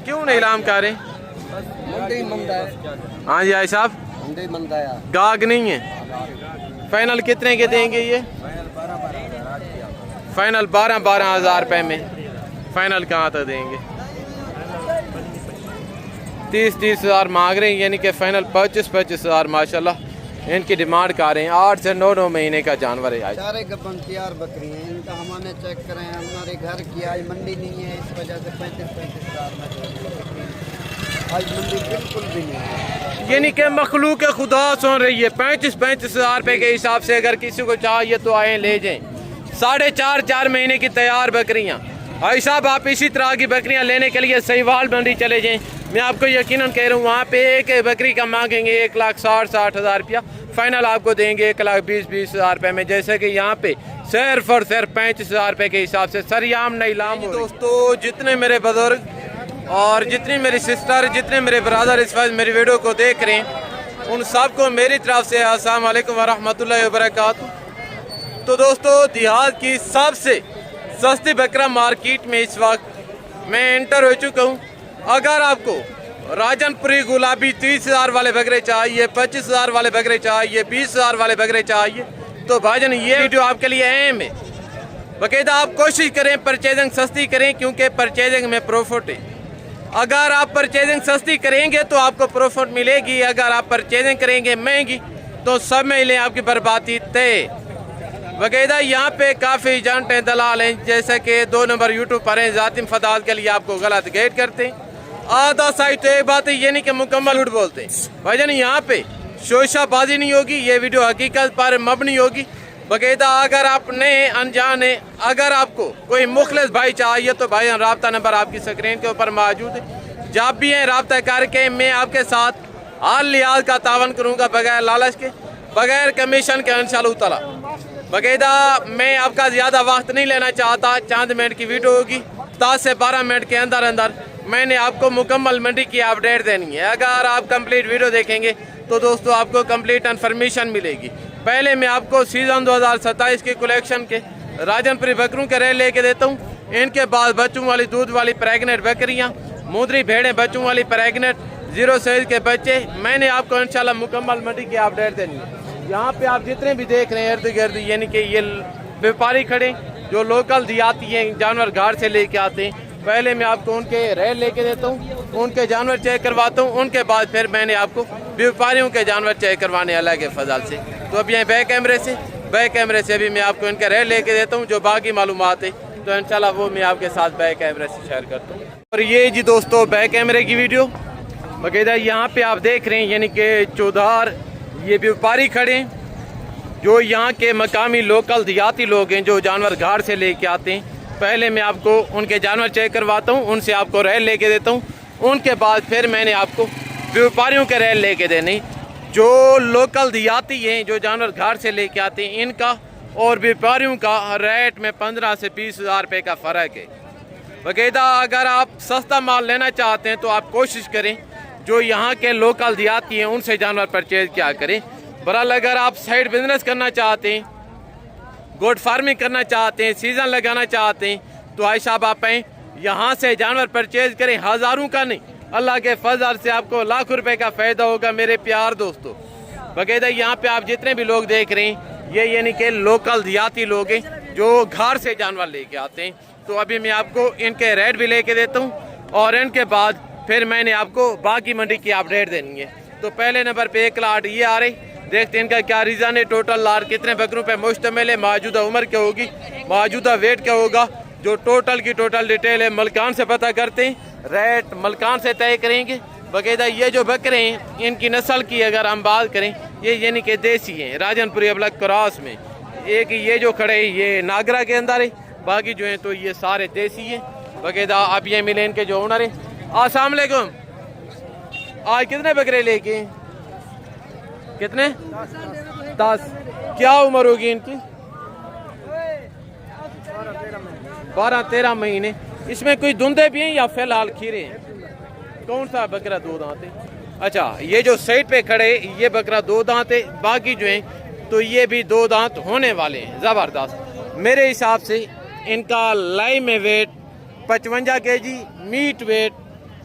क्यों नहीं लाम कर रहे? हाँ जी भाई साहब, गाग नहीं है। फाइनल कितने के देंगे ये? फाइनल 12,000 रुपए में। फाइनल कहाँ तक देंगे? 30,000 मांग रहे हैं, यानी कि फाइनल 25,000 माशाल्लाह इनकी डिमांड कर रहे हैं। 8 से 9 महीने का जानवर है। आज सारे गबन तैयार बकरी हैं, इनका हमने चेक करें, हमारे घर की आज मंडी नहीं है, इस वजह से 35,000 आज मंडी बिल्कुल भी नहीं है। यानी कि मखलूक खुदा सुन रही है। 35,000 रुपए के हिसाब से अगर किसी को चाहिए तो आए ले जाएं। 4.5 महीने की तैयार बकरियां। भाई साहब, आप इसी तरह की बकरियां लेने के लिए सहीवाल मंडी चले जाएं। मैं आपको यकीनन कह रहा हूँ, वहाँ पे एक बकरी का मांगेंगे 1,60,000 रुपया, फाइनल आपको देंगे 1,20,000 रुपये में। जैसे कि यहाँ पे सिर्फ और सिर्फ 35,000 रुपये के हिसाब से सरियाम नहीं लाम। दोस्तों, जितने मेरे बुजुर्ग और जितनी मेरी सिस्टर, जितने मेरे ब्रदर इस वक्त मेरी वीडियो को देख रहे हैं, उन सबको मेरी तरफ से अस्सलाम वालेकुम वरहमतुल्लाहि वबरकातुहू। तो दोस्तों, देहात की सबसे सस्ती बकरा मार्केट में इस वक्त मैं एंटर हो चुका हूँ। अगर आपको राजनपुरी गुलाबी 30,000 वाले बकरे चाहिए, 25,000 वाले बकरे चाहिए, 20,000 वाले बकरे चाहिए, तो भाईजान ये वीडियो आपके लिए अहम है। बाकायदा आप कोशिश करें परचेजिंग सस्ती करें, क्योंकि परचेजिंग में प्रॉफिट है। अगर आप परचेजिंग सस्ती करेंगे तो आपको प्रॉफिट मिलेगी। अगर आप परचेजिंग करेंगे महंगी तो सब में ले आपकी बर्बादी तय। बाकायदा यहाँ पे काफ़ी एजेंट हैं, दलाल हैं, जैसे कि 2 नंबर यूट्यूब पर हैं, ज़ातिम फदाल के लिए आपको गलत गाइड करते हैं। आधा साइड तो एक बात है, ये नहीं कि मुकम्मल उठ बोलते हैं। भाईजान यहाँ पे शोशाबाजी नहीं होगी, ये वीडियो हकीकत पर मबनी होगी। बाकायदा अगर आप नए अनजान है, अगर आपको कोई मुखलिस भाई चाहिए तो भाईजान राब्ता नंबर आपकी स्क्रीन के ऊपर मौजूद है। जब भी है राब्ता करके मैं आपके साथ हर लिहाज का तावन करूँगा, बगैर लालच के, बगैर कमीशन के इंशाअल्लाह ताला। बाकायदा मैं आपका ज़्यादा वक्त नहीं लेना चाहता, चंद मिनट की वीडियो होगी। 10 से 12 मिनट के अंदर अंदर मैंने आपको मुकम्मल मंडी की अपडेट देनी है। अगर आप कंप्लीट वीडियो देखेंगे तो दोस्तों आपको कंप्लीट इन्फॉर्मेशन मिलेगी। पहले मैं आपको सीज़न 2027 के कलेक्शन के राजनपुरी बकरों के रेट लेके देता हूँ। इनके बाद बच्चों वाली दूध वाली प्रेगनेंट बकरियाँ, मुद्री भेड़ें बच्चों वाली प्रेगनेंट 0 साइज के बच्चे, मैंने आपको इंशाल्लाह मुकम्मल मंडी की अपडेट देनी है। यहाँ पे आप जितने भी देख रहे हैं इर्द गिर्द, यानी कि ये व्यापारी खड़े जो लोकल देहाती हैं, जानवर घाट से लेके आते हैं। पहले मैं आपको उनके रेट लेके देता हूँ, उनके जानवर चेक करवाता हूँ, उनके बाद फिर मैंने आपको व्यापारियों के जानवर चेक करवाने अलग है फजल से। तो अब यहाँ बैक कैमरे से भी मैं आपको इनके रेट लेके देता हूँ। जो बाकी मालूमात है तो इंशाल्लाह वो मैं आपके साथ बैक कैमरे से शेयर करता हूँ। और ये जी दोस्तों बैक कैमरे की वीडियो। बाकायदा यहाँ पे आप देख रहे हैं, यानी कि चौधार ये व्यापारी खड़े हैं जो यहाँ के मकामी लोकल देहाती लोग हैं, जो जानवर घाट से लेके आते हैं। पहले मैं आपको उनके जानवर चेक करवाता हूँ, उनसे आपको रेट लेके देता हूँ, उनके बाद फिर मैंने आपको व्यापारियों के रेट लेके देने। जो लोकल देहाती हैं, जो जानवर घाट से लेके आते हैं, इनका और व्यापारियों का रेट में 15 से 20,000 रुपये का फ़र्क है। बाकायदा अगर आप सस्ता माल लेना चाहते हैं तो आप कोशिश करें जो यहाँ के लोकल देहाती हैं उनसे जानवर परचेज क्या करें। बहरहाल अगर आप साइड बिजनेस करना चाहते हैं, गोट फार्मिंग करना चाहते हैं, सीज़न लगाना चाहते हैं, तो भाई साहब आप आएँ यहाँ से जानवर परचेज करें। हज़ारों का नहीं, अल्लाह के फजल से आपको लाखों रुपए का फ़ायदा होगा मेरे प्यार दोस्तों। बाकायदा यहाँ पे आप जितने भी लोग देख रहे हैं, ये यानी कि लोकल देहाती लोग हैं जो घर से जानवर लेके आते हैं। तो अभी मैं आपको इनके रेट भी लेके देता हूँ और इनके बाद फिर मैंने आपको बाकी मंडी की अपडेट देनी है। तो पहले नंबर पे 1 लाट ये आ रही, देखते हैं इनका क्या रीज़न है, टोटल लाट कितने बकरों पे मुश्तमिल है, मौजूदा उम्र क्या होगी, मौजूदा वेट क्या होगा, जो टोटल की टोटल डिटेल है मलकान से पता करते हैं, रेट मलकान से तय करेंगे। बाकायदा ये जो बकरे हैं इनकी नस्ल की अगर हम बात करें, ये यानी कि देसी हैं, राजनपुरी अबलग क्रॉस में। एक ये जो खड़े हैं ये नागरा के अंदर है, बाकी जो हैं तो ये सारे देसी हैं। बाकायदा आप ये मिले इनके जो ओनर हैं। अस्सलाम वालेकुम, आज कितने बकरे लेके? कितने? 10। क्या उम्र होगी इनकी? 12-13 महीने। इसमें कोई धुंधे भी हैं या फिलहाल खीरे हैं? कौन सा बकरा 2 दांत है? अच्छा, ये जो साइड पे खड़े ये बकरा 2 दांत है, बाकी जो हैं तो ये भी 2 दांत होने वाले हैं। ज़बरदस्त। मेरे हिसाब से इनका लाइव में वेट 55 kg, मीट वेट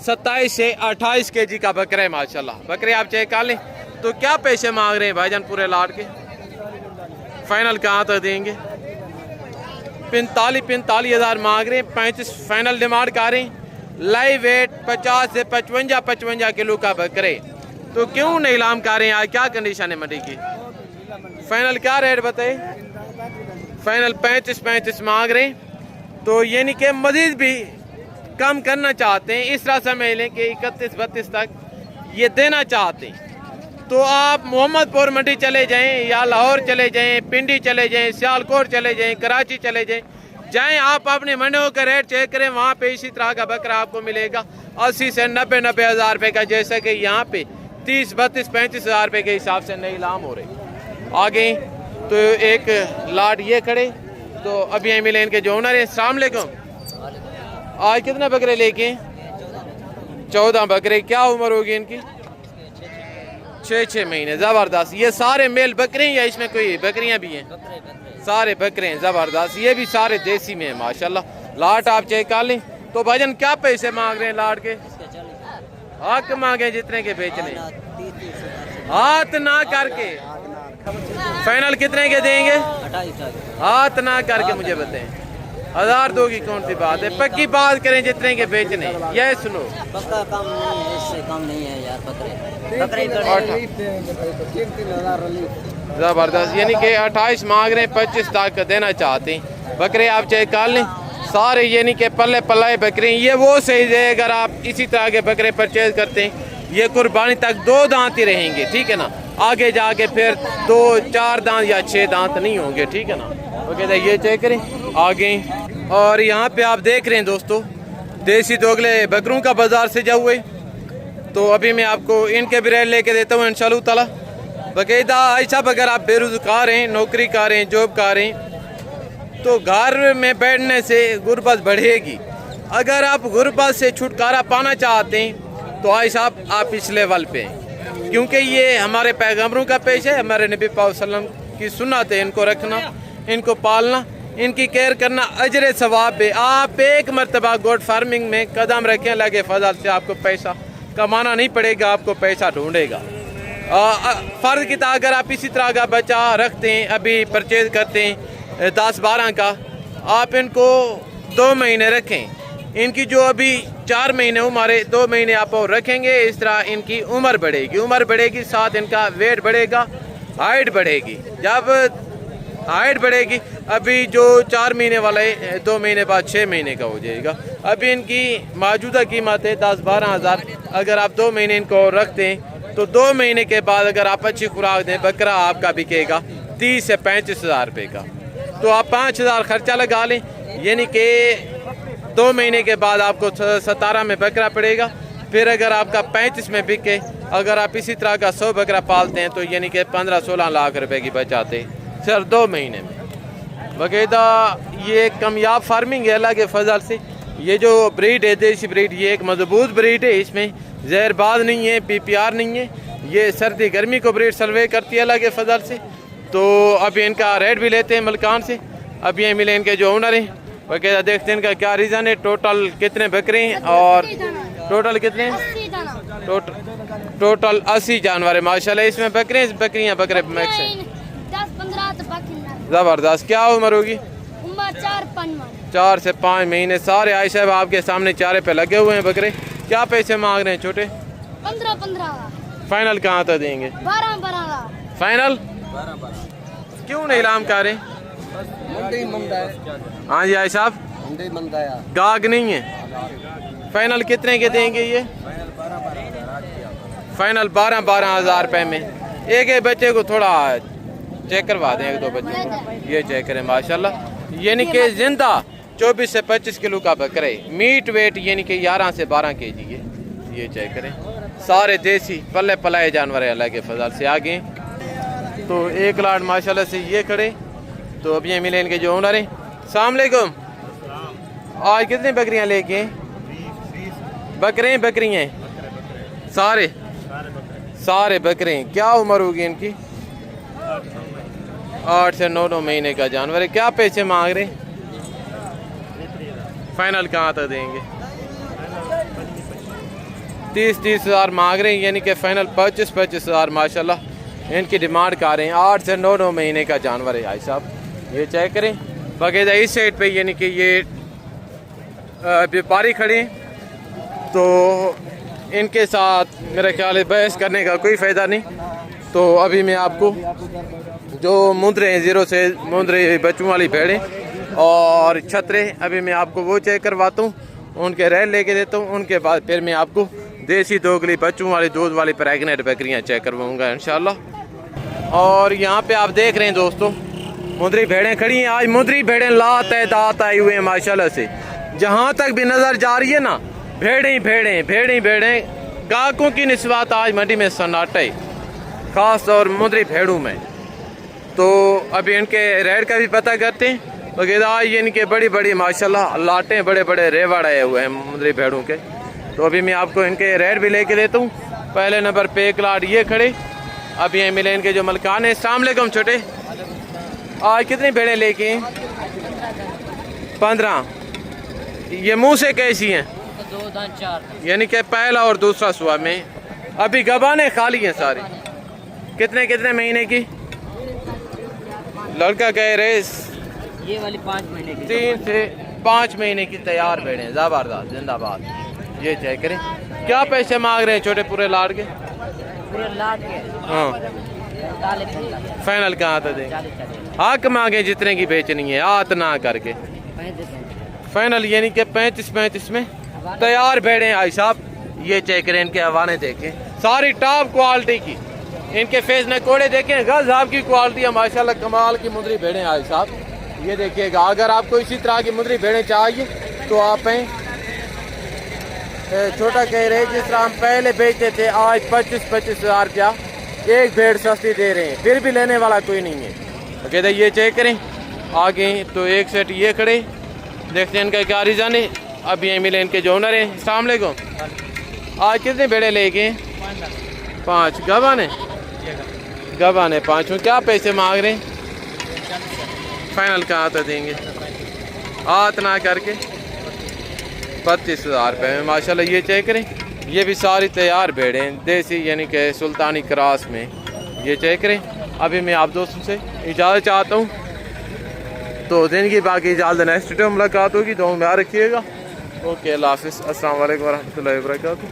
27 से 28 केजी का बकरा है माशाल्लाह। बकरे आप चेक कर लें। तो क्या पैसे मांग रहे हैं भाईजान पूरे लाट के? फाइनल कहाँ तक देंगे? 45 हज़ार मांग रहे हैं। 35 फाइनल डिमांड कर रहे हैं। लाइव वेट 50 से 55 किलो का बकरे। तो क्यों नहीं लाम कर रहे हैं आज? क्या कंडीशन है मंडी की? फाइनल क्या रेट बताए? फाइनल 35 मांग रहे हैं। तो यानी कि मजीद भी कम करना चाहते हैं। इस तरह समझ लें कि 31-32 तक ये देना चाहते हैं। तो आप मोहम्मदपुर मंडी चले जाएं या लाहौर चले जाएं, पिंडी चले जाएं, सियालकोट चले जाएं, कराची चले जाएं आप अपनी मंडियों का रेट चेक करें। वहाँ पे इसी तरह का बकरा आपको मिलेगा 80 से 90 हज़ार रुपये का, जैसे कि यहाँ पे 30-32-35 हज़ार रुपये के हिसाब से नई लाम हो रही। आगे तो एक लाट ये खड़े, तो अभी यहाँ मिले इनके जो ओनर है। अस्सलाम वालेकुम। आज कितने बकरे लेके? 14 बकरे। क्या उम्र होगी इनकी? 6 महीने। ज़बरदस्त। ये सारे मेल बकरे हैं या इसमें कोई बकरियां भी हैं? सारे बकरे हैं। ज़बरदस्त। ये भी सारे देसी में है माशाल्लाह। लाट आप चेक कर लें। तो भाईजान क्या पैसे मांग रहे हैं लाट के? हक मांगे जितने के बेचने, हाथ ना करके। फाइनल कितने के देंगे? हाथ ना करके मुझे बताएं। 1000 दोगी कौन सी बात है? पक्की बात करें जितने के बेचने। ये सुनो, पक्का कम नहीं है, इससे कम नहीं है यार। बकरे जबरदस्त। यानी कि 28 मांग रहे हैं, 25 तक देना चाहते हैं। बकरे आप चेक कर लें सारे, यानी कि पल्ले पल्ले बकरे। ये वो सही है अगर आप इसी तरह के बकरे परचेज करते हैं। ये कुर्बानी तक 2 दांत ही रहेंगे, ठीक है ना। आगे जाके फिर 2-4 दांत या 6 दांत नहीं होंगे, ठीक है ना। ओके तो ये चेक करें आगे। और यहाँ पे आप देख रहे हैं दोस्तों, देसी दोगले बकरों का बाजार सजा हुए। तो अभी मैं आपको इनके भी रेट लेके देता हूँ इंशाअल्लाह ताला। बाकायदा ऐसा अगर आप बेरोजगार हैं, नौकरी कर हैं, जॉब कर हैं, तो घर में बैठने से गुर्बत बढ़ेगी। अगर आप गुर्बत से छुटकारा पाना चाहते हैं तो ऐसा आप इस लेवल पे हैं, क्योंकि ये हमारे पैगंबरों का पेश है। हमारे नबी पाक सल्लल्लाहु अलैहि वसल्लम की सुन्नत है इनको रखना, इनको पालना, इनकी केयर करना अजर सवाब पे। आप एक मरतबा गोट फार्मिंग में कदम रखें, अल्लाह के फजल से आपको पैसा कमाना नहीं पड़ेगा, आपको पैसा ढूंढेगा। फ़र्ज की तरह अगर आप इसी तरह का बच्चा रखते हैं, अभी परचेज करते हैं 10-12 का, आप इनको 2 महीने रखें। इनकी जो अभी 4 महीने उम्र है, 2 महीने आप और रखेंगे। इस तरह इनकी उम्र बढ़ेगी, साथ इनका वेट बढ़ेगा, हाइट बढ़ेगी। जब हाइट बढ़ेगी, अभी जो 4 महीने वाला है 2 महीने बाद 6 महीने का हो जाएगा। अभी इनकी मौजूदा कीमत है 10-12 हज़ार। अगर आप 2 महीने इनको और रखते हैं तो 2 महीने के बाद अगर आप अच्छी खुराक दें, बकरा आपका बिकेगा 30 से 35 हज़ार रुपये का। तो आप 5,000 खर्चा लगा लें, यानी कि 2 महीने के बाद आपको 17 में बकरा पड़ेगा। फिर अगर आपका 35 में बिके, अगर आप इसी तरह का 100 बकरा पालते हैं तो यानी कि 15-16 लाख रुपए की बचाते सिर्फ 2 महीने में। बाकायदा ये एक कामयाब फार्मिंग है अल्लाह के फजल से। ये जो ब्रीड है देसी ब्रीड, ये एक मजबूत ब्रीड है। इसमें जहरबाज नहीं है, PPR नहीं है। ये सर्दी गर्मी को ब्रीड सर्वे करती है अल्लाह के फजल से। तो अभी इनका रेट भी लेते हैं मलकान से। अभी ये मिले इनके जो ओनर हैं, वगैरह देखते हैं इनका क्या रीज़न है, टोटल कितने बकरे हैं और टोटल कितने हैं। टोटल 80 जानवर है माशाल्लाह। इसमें बकरे बकरे मैक्स हैं 10-15 ज़बरदस्त। क्या उम्र होगी? 4 से 5 महीने। सारे आई साहब आपके सामने चारे पे लगे हुए हैं बकरे। क्या पैसे मांग रहे हैं छोटे? 15 फाइनल कहाँ तक देंगे? 12 फाइनल क्यों नहीं लाम कर रहे? हाँ जी आई साहब, गाग नहीं है। फाइनल कितने के देंगे ये? फाइनल 12 हज़ार रुपये में। एक बच्चे को थोड़ा चेक करवा दें, 1-2 बच्चे ये चेक करें माशाल्लाह। यानी कि जिंदा 24 से 25 किलो का बकरे, मीट वेट यानी कि 11 से 12 kg ये चेक करें। सारे देसी पल्ले पलाए जानवर है अल्लाह के फजल से। आगे तो एक लाट माशाल्लाह से ये खड़े। तो अभी मिले इनके जो ओनर हैं। अस्सलाम वालेकुम। आज कितनी बकरियां लेके? बकरियां सारे बकरे हैं। क्या उम्र होगी इनकी? 8 से 9 महीने का जानवर है। क्या पैसे मांग रहे? फाइनल कहाँ तक देंगे? 30 हज़ार मांग रहे हैं, यानी कि फाइनल 25 हज़ार माशाल्लाह इनकी डिमांड कर रहे हैं। 8 से 9 महीने का जानवर है भाई साहब, ये चेक करें। बाकायदा इस साइड पे यानी कि ये व्यापारी खड़े हैं, तो इनके साथ मेरा ख्याल है बहस करने का कोई फ़ायदा नहीं। तो अभी मैं आपको जो मुंदरे हैं, 0 से मुंदरे बच्चों वाली भेड़ें और छतरे, अभी मैं आपको वो चेक करवाता हूँ, उनके रेट लेके देता हूँ। उनके बाद फिर मैं आपको देसी दोगली बच्चों वाली दूध वाली प्रेगनेंट बकरियाँ चेक करवाऊँगा इंशाल्लाह। और यहाँ पे आप देख रहे हैं दोस्तों, मुंदरी भेड़ें खड़ी हैं। आज मुंदरी भेड़ें ला तादाद आई हुए हैं माशाल्लाह से, जहाँ तक भी नज़र जा रही है ना, भेड़ें ही भेड़ें, भेड़ें ही भेड़ें। गाहकों की निस्बत आज मंडी में सन्नाटा है, ख़ास तौर मुंदरी भेड़ों में। तो अभी इनके रेट का भी पता करते हैं। वगैरह आज इनके बड़ी बड़ी माशाल्लाह लाटें, बड़े बड़े रेवड़ आए हुए हैं मुंदरी भेड़ों के। तो अभी मैं आपको इनके रेट भी लेके देता हूँ। पहले नंबर पे एक लाट ये खड़े, अभी ये मिले इनके जो मलकान है। अस्सलाम वालेकुम छोटे, आज कितनी भेड़ें लेके हैं? 15। ये मुंह से कैसी हैं? 2 दांत 4, यानी कि पहला और दूसरा सुबह में। अभी गबाने खाली हैं सारी। कितने कितने महीने की? लड़का कह रहे ये वाली 5 महीने की। 3 से 5 महीने की तैयार भेड़ें, ज़बरदस्त, जिंदाबाद। ये चेक करें, क्या पैसे मांग रहे हैं छोटे पूरे लाट के? पूरे लाख के हाँ, फाइनल कहाँ था देंगे? हक मांगे जितने की बेचनी है, हाथ ना करके फाइनल, यानी कि 35 में तैयार भेड़ें भाई साहब। ये चेक करें, इनके हवाने देखें, सारी टॉप क्वालिटी की। इनके फेस ने कोड़े देखें, गज़ब की क्वालिटी है माशाल्लाह, कमाल की मुंदरी भेड़ें भाई साहब। ये देखिएगा, अगर आपको इसी तरह की मुंदरी भेड़ें चाहिए तो आप हैं। छोटा कह रहे जिस तरह हम पहले बेचते थे, आज 25 हज़ार रुपया एक भेड़ सस्ती दे रहे हैं, फिर भी लेने वाला कोई नहीं है। तो कहते ये चेक करें आगे, तो एक सेट ये खड़े, देखते हैं इनका क्या रीज़न है। अब ये मिले इनके जो ओनर हैं। अस्सलाम वालेकुम, आज कितने भेड़े लेके? 5 गवाने, गवाने 5 में क्या पैसे मांग रहे हैं? फाइनल कहाँ तो देंगे? हाथ ना करके 25 हज़ार रुपये में माशाल्लाह। ये चेक करें, ये भी सारी तैयार भेड़ें देसी, यानी कि सुल्तानी क्रॉस में। ये चेक करें। अभी मैं आप दोस्तों से इजाज़त चाहता हूँ, तो दिन की बाकी इजाज़त, नेक्स्ट वीडियो मुलाकात होगी। दुआ में याद रखिएगा। ओके, अल्लाह हाफ़िज़, अस्सलाम वालेकुम रहमतुल्लाहि व बरकातुहू।